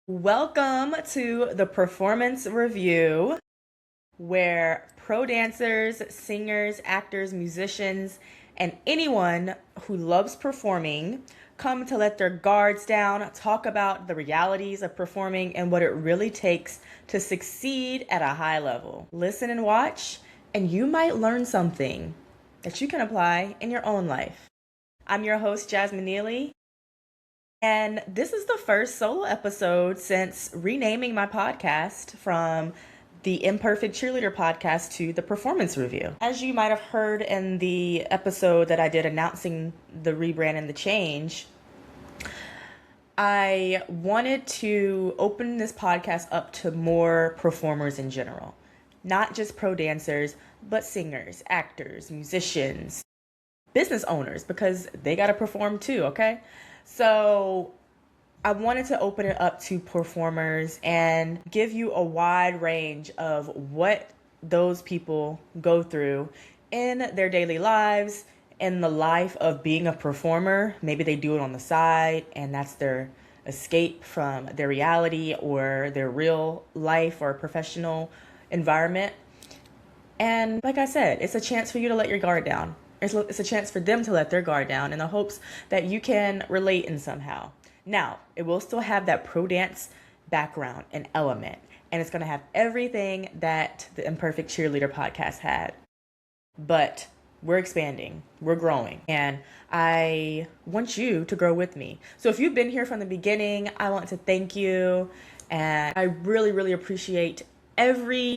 Welcome to the Performance Review, where pro dancers, singers, actors, musicians, and anyone who loves performing come to let their guards down, talk about the realities of performing and what it really takes to succeed at a high level. Listen and watch, and you might learn something that you can apply in your own life. I'm your host, Jasmine, and this is the first solo episode since renaming my podcast from the Imperfect Cheerleader podcast to the Performance Review. As you might have heard in the episode that I did announcing the rebrand and the change, I wanted to open this podcast up to more performers in general. Not just pro dancers, but singers, actors, musicians, business owners, because they got to perform too, okay? So I wanted to open it up to performers and give you a wide range of what those people go through in their daily lives, in the life of being a performer. Maybe they do it on the side and that's their escape from their reality or their real life or professional environment. And like I said, it's a chance for you to let your guard down. It's a chance for them to let their guard down in the hopes that you can relate in somehow. Now, it will still have that pro dance background and element, and it's going to have everything that the Imperfect Cheerleader podcast had. But we're expanding, we're growing, and I want you to grow with me. So if you've been here from the beginning, I want to thank you, and I really, really appreciate every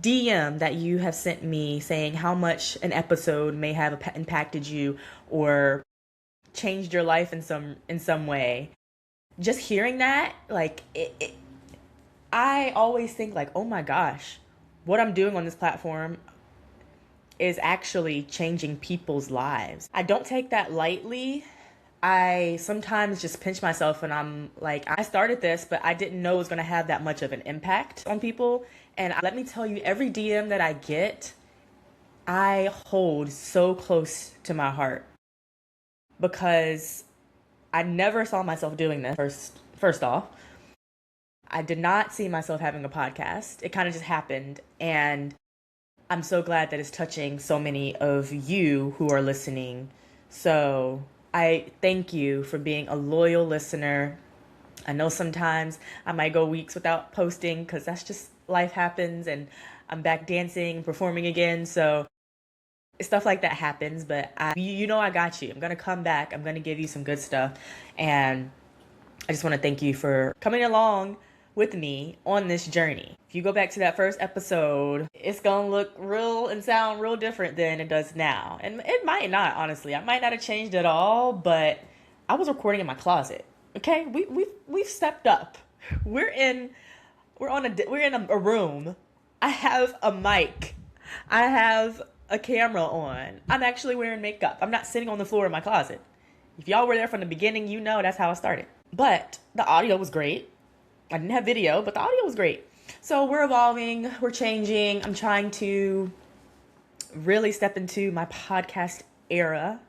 DM that you have sent me saying how much an episode may have impacted you or changed your life in some way. Just hearing that, I always think like, oh my gosh, what I'm doing on this platform is actually changing people's lives. I don't take that lightly. I sometimes just pinch myself and I'm like, I started this, but I didn't know it was going to have that much of an impact on people. And let me tell you, every DM that I get, I hold so close to my heart because I never saw myself doing this. First off, I did not see myself having a podcast. It kind of just happened. And I'm so glad that it's touching so many of you who are listening. So I thank you for being a loyal listener. I know sometimes I might go weeks without posting because that's just life happens and I'm back dancing, performing again. So stuff like that happens, but you know I got you. I'm going to come back. I'm going to give you some good stuff. And I just want to thank you for coming along with me on this journey. If you go back to that first episode, it's going to look real and sound real different than it does now. And it might not, honestly. I might not have changed at all, but I was recording in my closet. Okay? We've stepped up. We're in a room. I have a mic. I have a camera on. I'm actually wearing makeup. I'm not sitting on the floor in my closet. If y'all were there from the beginning, you know that's how I started. But the audio was great. I didn't have video, but the audio was great. So we're evolving, we're changing. I'm trying to really step into my podcast era,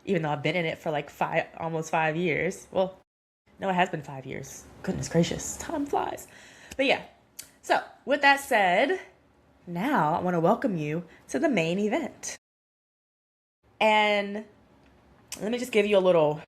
even though I've been in it for like almost 5 years. Well, no, it has been 5 years. Goodness gracious, time flies. But yeah, so with that said, now I want to welcome you to the main event. And let me just give you a little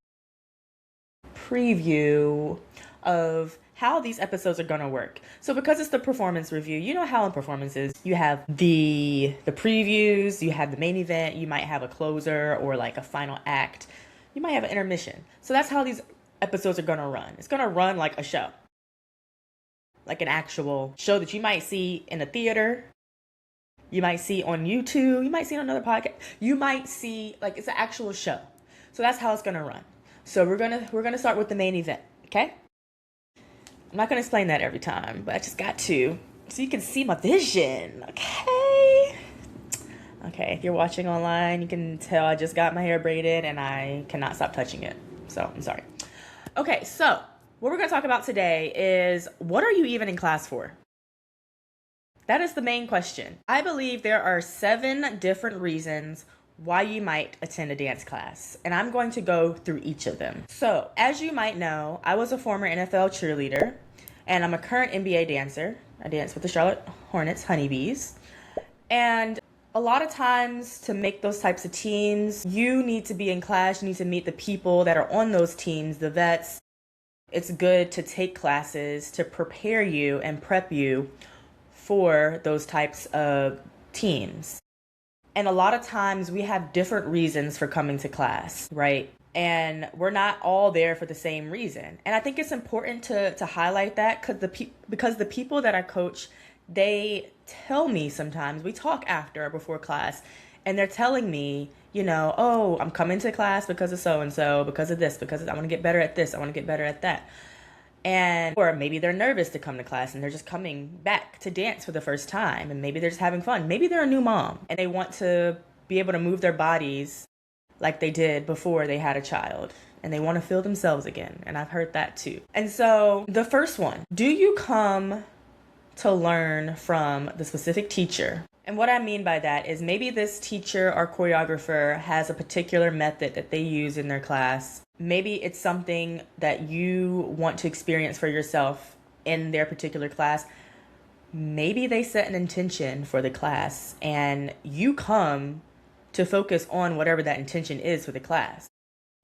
preview of how these episodes are going to work. So because it's the performance review, you know how in performances you have the previews, you have the main event, you might have a closer or like a final act. You might have an intermission. So that's how these episodes are going to run. It's going to run like a show. Like an actual show that you might see in a theater. You might see on YouTube. You might see on another podcast. You might see, like, it's an actual show. So that's how it's going to run. So we're gonna start with the main event, okay? I'm not going to explain that every time, but I just got to, so you can see my vision, okay? Okay, if you're watching online, you can tell I just got my hair braided and I cannot stop touching it. So I'm sorry. Okay, so what we're going to talk about today is, what are you even in class for? That is the main question. I believe there are 7 different reasons why you might attend a dance class, and I'm going to go through each of them. So, as you might know, I was a former NFL cheerleader. And I'm a current NBA dancer. I dance with the Charlotte Hornets Honeybees. And a lot of times to make those types of teams, you need to be in class, you need to meet the people that are on those teams, the vets. It's good to take classes to prepare you and prep you for those types of teams. And a lot of times we have different reasons for coming to class, right? And we're not all there for the same reason. And I think it's important to highlight that because the people that I coach, they tell me sometimes, we talk after or before class, and they're telling me, oh, I'm coming to class because of so and so, because of this, because I want to get better at this, I want to get better at that. And or maybe they're nervous to come to class and they're just coming back to dance for the first time, and maybe they're just having fun. Maybe they're a new mom and they want to be able to move their bodies like they did before they had a child, and they want to feel themselves again. And I've heard that too. And so the first one, do you come to learn from the specific teacher? And what I mean by that is maybe this teacher or choreographer has a particular method that they use in their class. Maybe it's something that you want to experience for yourself in their particular class. Maybe they set an intention for the class and you come to focus on whatever that intention is for the class.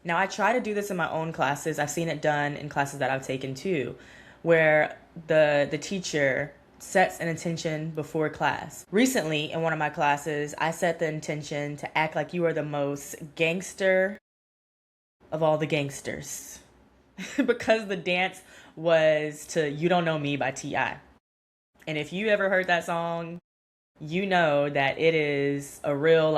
Now, I try to do this in my own classes. I've seen it done in classes that I've taken too, where the teacher sets an intention before class. Recently, in one of my classes, I set the intention to act like you are the most gangster of all the gangsters because the dance was to You Don't Know Me by T.I. And if you ever heard that song, you know that it is a real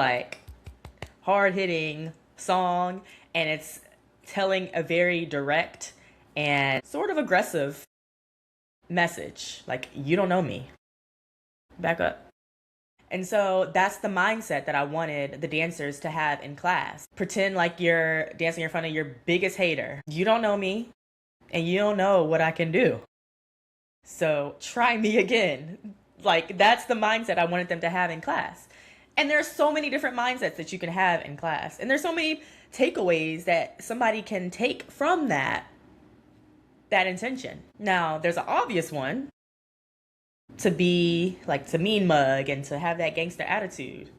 hard-hitting song, and it's telling a very direct and sort of aggressive message, like, you don't know me, back up. And so that's the mindset that I wanted the dancers to have in class. Pretend like you're dancing in front of your biggest hater. You don't know me and you don't know what I can do, so try me again. That's the mindset I wanted them to have in class. And there's so many different mindsets that you can have in class, and there's so many takeaways that somebody can take from that intention. Now, there's an obvious one, to be to mean mug and to have that gangster attitude.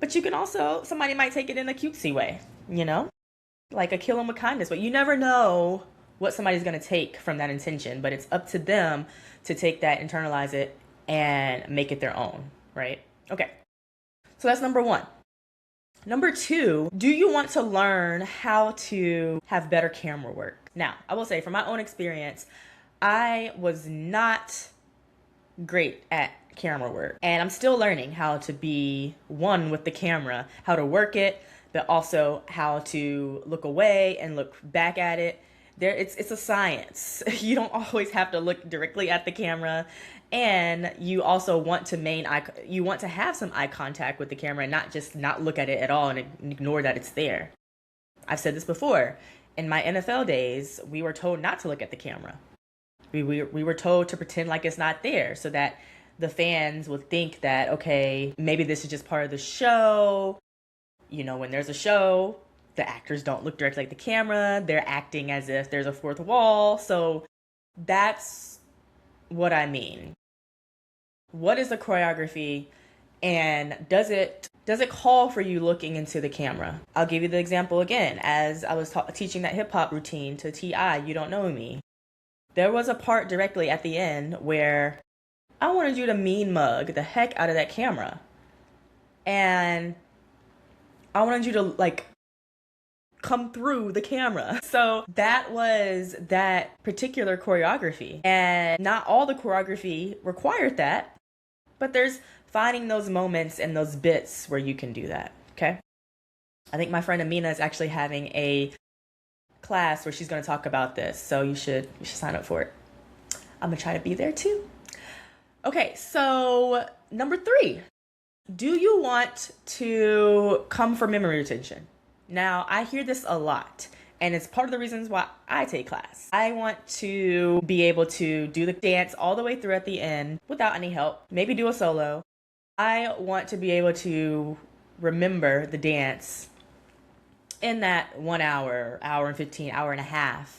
But you can also, somebody might take it in a cutesy way, like a kill 'em with kindness. But you never know what somebody's going to take from that intention, but it's up to them to take that, internalize it, and make it their own, right? Okay. So that's number one. Number two, do you want to learn how to have better camera work? Now, I will say from my own experience, I was not great at camera work, and I'm still learning how to be one with the camera, how to work it, but also how to look away and look back at it. It's a science. You don't always have to look directly at the camera, and you also want to have some eye contact with the camera and not just not look at it at all and ignore that it's there. I've said this before. In my NFL days, we were told not to look at the camera. We were told to pretend like it's not there so that the fans would think that, okay, maybe this is just part of the show. When there's a show, the actors don't look directly at the camera. They're acting as if there's a fourth wall. So that's what I mean. What is the choreography, and does it call for you looking into the camera? I'll give you the example again. As I was teaching that hip hop routine to T.I., You Don't Know Me, there was a part directly at the end where I wanted you to mean mug the heck out of that camera. And I wanted you to come through the camera. So that was that particular choreography. And not all the choreography required that, but there's finding those moments and those bits where you can do that, okay? I think my friend Amina is actually having a class where she's going to talk about this, so you should sign up for it. I'm going to try to be there too. Okay, so number 3, do you want to come for memory retention? Now, I hear this a lot, and it's part of the reasons why I take class. I want to be able to do the dance all the way through at the end without any help, maybe do a solo. I want to be able to remember the dance in that 1 hour, hour and 15, hour and a half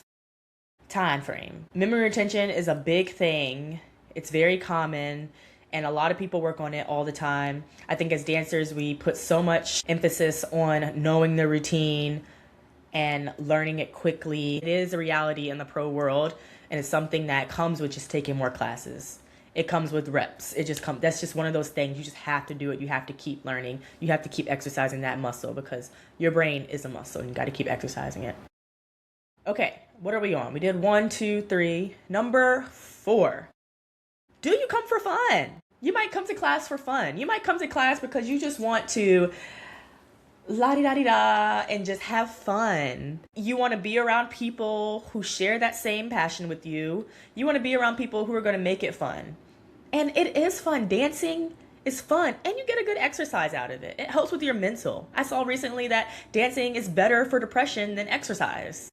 time frame. Memory retention is a big thing. It's very common, and a lot of people work on it all the time. I think as dancers, we put so much emphasis on knowing the routine and learning it quickly. It is a reality in the pro world, and it's something that comes with just taking more classes. It comes with reps. That's just one of those things. You just have to do it. You have to keep learning. You have to keep exercising that muscle because your brain is a muscle and you got to keep exercising it. Okay, what are we on? We did 1, 2, 3. Number 4. Do you come for fun? You might come to class for fun. You might come to class because you just want to la-di-da-di-da and just have fun. You want to be around people who share that same passion with you. You want to be around people who are going to make it fun. And it is fun. Dancing is fun, and you get a good exercise out of it. It helps with your mental. I saw recently that dancing is better for depression than exercise.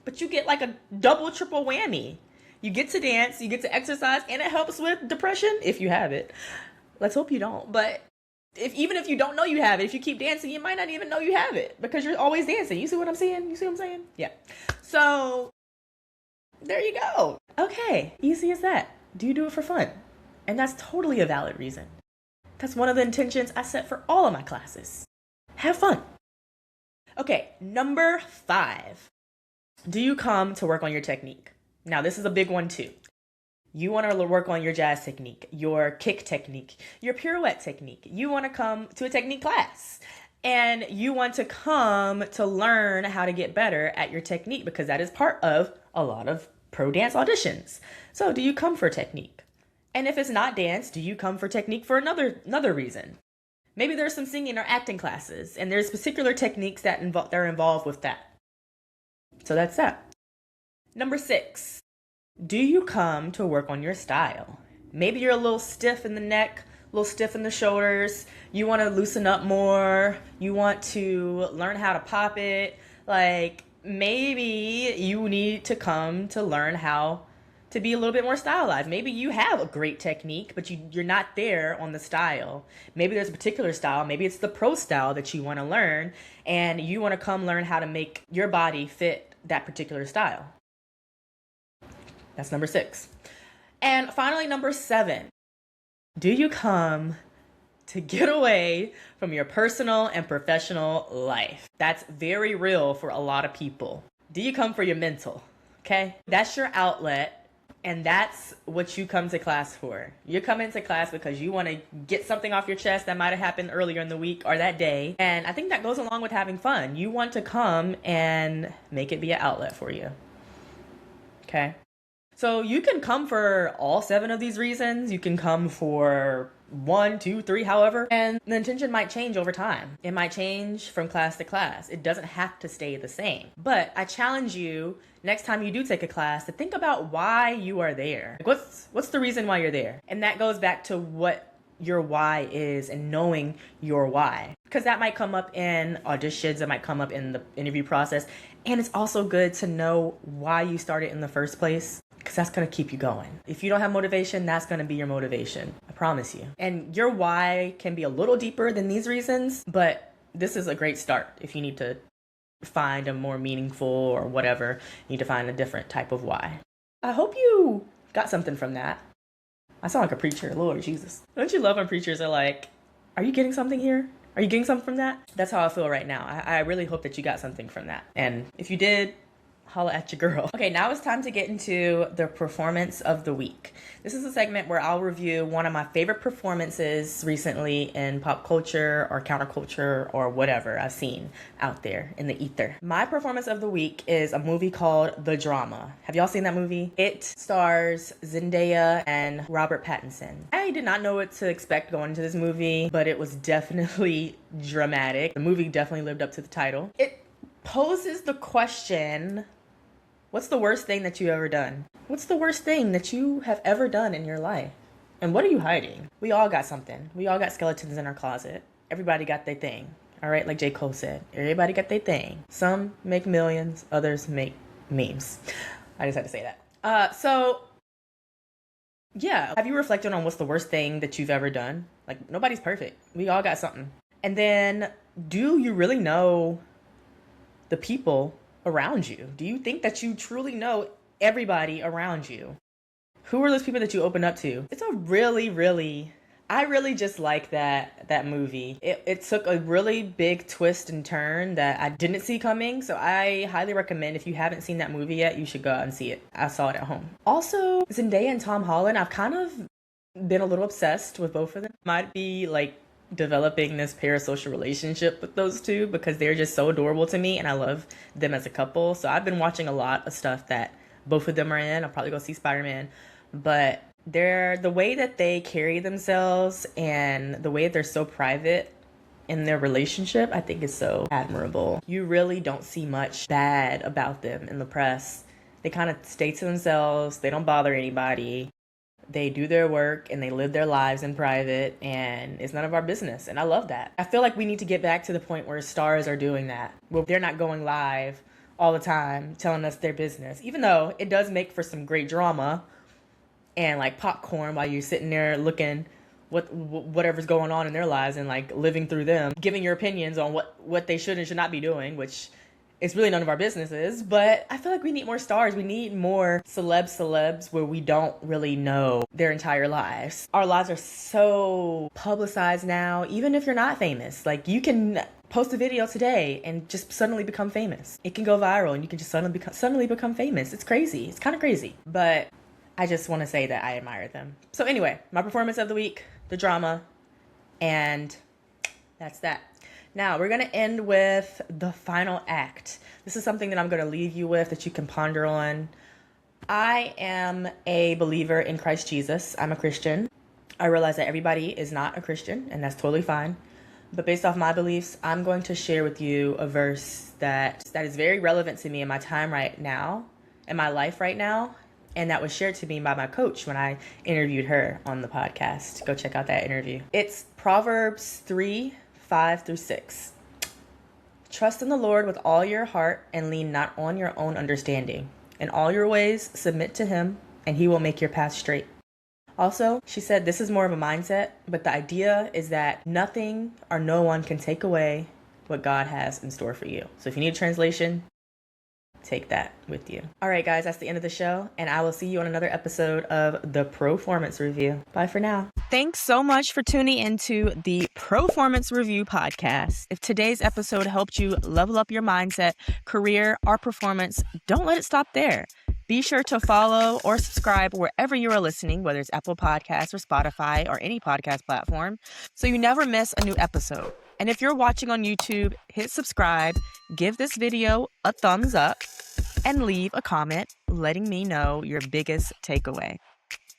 But you get like a double, triple whammy. You get to dance, you get to exercise, and it helps with depression if you have it. Let's hope you don't. But even if you don't know you have it, if you keep dancing, you might not even know you have it because you're always dancing. You see what I'm saying? You see what I'm saying? Yeah. So there you go. Okay, easy as that. Do you do it for fun? And that's totally a valid reason. That's one of the intentions I set for all of my classes. Have fun. Okay, number 5. Do you come to work on your technique? Now, this is a big one too. You want to work on your jazz technique, your kick technique, your pirouette technique. You want to come to a technique class and you want to come to learn how to get better at your technique because that is part of a lot of pro dance auditions. So do you come for technique? And if it's not dance, do you come for technique for another reason? Maybe there's some singing or acting classes and there's particular techniques that are involved with that. So that's that. Number 6. Do you come to work on your style? Maybe you're a little stiff in the neck, a little stiff in the shoulders. You want to loosen up more. You want to learn how to pop it. Like maybe you need to come to learn how to be a little bit more stylized. Maybe you have a great technique, but you're not there on the style. Maybe there's a particular style. Maybe it's the pro style that you want to learn, and you want to come learn how to make your body fit that particular style. That's number 6. And finally, number 7. Do you come to get away from your personal and professional life? That's very real for a lot of people. Do you come for your mental? Okay? That's your outlet. And that's what you come to class for. You're coming to class because you want to get something off your chest that might have happened earlier in the week or that day. And I think that goes along with having fun. You want to come and make it be an outlet for you. Okay? So you can come for all 7 of these reasons. You can come for 1, 2, 3, however. And the intention might change over time. It might change from class to class. It doesn't have to stay the same. But I challenge you, next time you do take a class, to think about why you are there. Like what's the reason why you're there? And that goes back to what your why is and knowing your why. Because that might come up in auditions, it might come up in the interview process. And it's also good to know why you started in the first place, because that's going to keep you going. If you don't have motivation, that's going to be your motivation. I promise you. And your why can be a little deeper than these reasons, but this is a great start. If you need to find a more meaningful or whatever, you need to find a different type of why. I hope you got something from that. I sound like a preacher, Lord Jesus. Don't you love when preachers are like, are you getting something here? Are you getting something from that? That's how I feel right now. I really hope that you got something from that. And if you did, holla at your girl. Okay, now it's time to get into the performance of the week. This is a segment where I'll review one of my favorite performances recently in pop culture or counterculture or whatever I've seen out there in the ether. My performance of the week is a movie called The Drama. Have y'all seen that movie? It stars Zendaya and Robert Pattinson. I did not know what to expect going into this movie, but it was definitely dramatic. The movie definitely lived up to the title. It poses the question, what's the worst thing that you've ever done? What's the worst thing that you have ever done in your life? And what are you hiding? We all got something. We all got skeletons in our closet. Everybody got their thing. All right, like J. Cole said, everybody got their thing. Some make millions, others make memes. I just had to say that. So, yeah. Have you reflected on what's the worst thing that you've ever done? Like, nobody's perfect. We all got something. And then, do you really know the people around you? Do you think that you truly know everybody around you. Who are those people that you open up to? It's a I really just like that movie. It took a really big twist and turn that I didn't see coming. So I highly recommend, if you haven't seen that movie yet, you should go out and see it. I saw it at home. Also, Zendaya and Tom Holland, I've kind of been a little obsessed with both of them. Might be like developing this parasocial relationship with those two because they're just so adorable to me and I love them as a couple. So I've been watching a lot of stuff that both of them are in. I'll probably go see Spider-Man. But the way that they carry themselves and the way that they're so private in their relationship, I think is so admirable. You really don't see much bad about them in the press. They kind of stay to themselves. They don't bother anybody. They do their work and they live their lives in private, and it's none of our business. And I love that. I feel like we need to get back to the point where stars are doing that, where they're not going live all the time telling us their business, even though it does make for some great drama and like popcorn while you're sitting there looking whatever's going on in their lives and like living through them, giving your opinions on what they should and should not be doing, which it's really none of our businesses. But I feel like we need more stars. We need more celebs where we don't really know their entire lives. Our lives are so publicized now, even if you're not famous. Like, you can post a video today and just suddenly become famous. It can go viral and you can just suddenly become famous. It's crazy. It's kind of crazy. But I just want to say that I admire them. So anyway, my performance of the week, the drama, and that's that. Now, we're going to end with the final act. This is something that I'm going to leave you with that you can ponder on. I am a believer in Christ Jesus. I'm a Christian. I realize that everybody is not a Christian, and that's totally fine. But based off my beliefs, I'm going to share with you a verse that is very relevant to me in my time right now, in my life right now. And that was shared to me by my coach when I interviewed her on the podcast. Go check out that interview. It's Proverbs 3:5-6. Trust in the Lord with all your heart and lean not on your own understanding. In all your ways, submit to him, and he will make your path straight. Also, she said this is more of a mindset, but the idea is that nothing or no one can take away what God has in store for you. So if you need a translation, take that with you. All right, guys, that's the end of the show, and I will see you on another episode of the Performance Review. Bye for now. Thanks so much for tuning into the Performance Review podcast. If today's episode helped you level up your mindset, career, or performance, don't let it stop there. Be sure to follow or subscribe wherever you are listening, whether it's Apple Podcasts or Spotify or any podcast platform, so you never miss a new episode. And if you're watching on YouTube, hit subscribe, give this video a thumbs up, and leave a comment letting me know your biggest takeaway.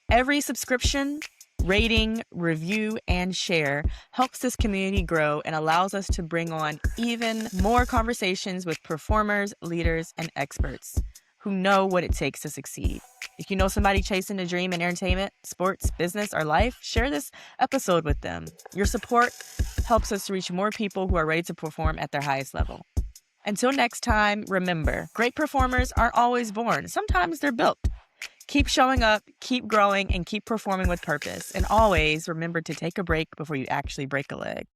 Every subscription, rating, review, and share helps this community grow and allows us to bring on even more conversations with performers, leaders, and experts who know what it takes to succeed. If you know somebody chasing a dream in entertainment, sports, business, or life, share this episode with them. Your support helps us reach more people who are ready to perform at their highest level. Until next time, remember, great performers aren't always born. Sometimes they're built. Keep showing up, keep growing, and keep performing with purpose. And always remember to take a break before you actually break a leg.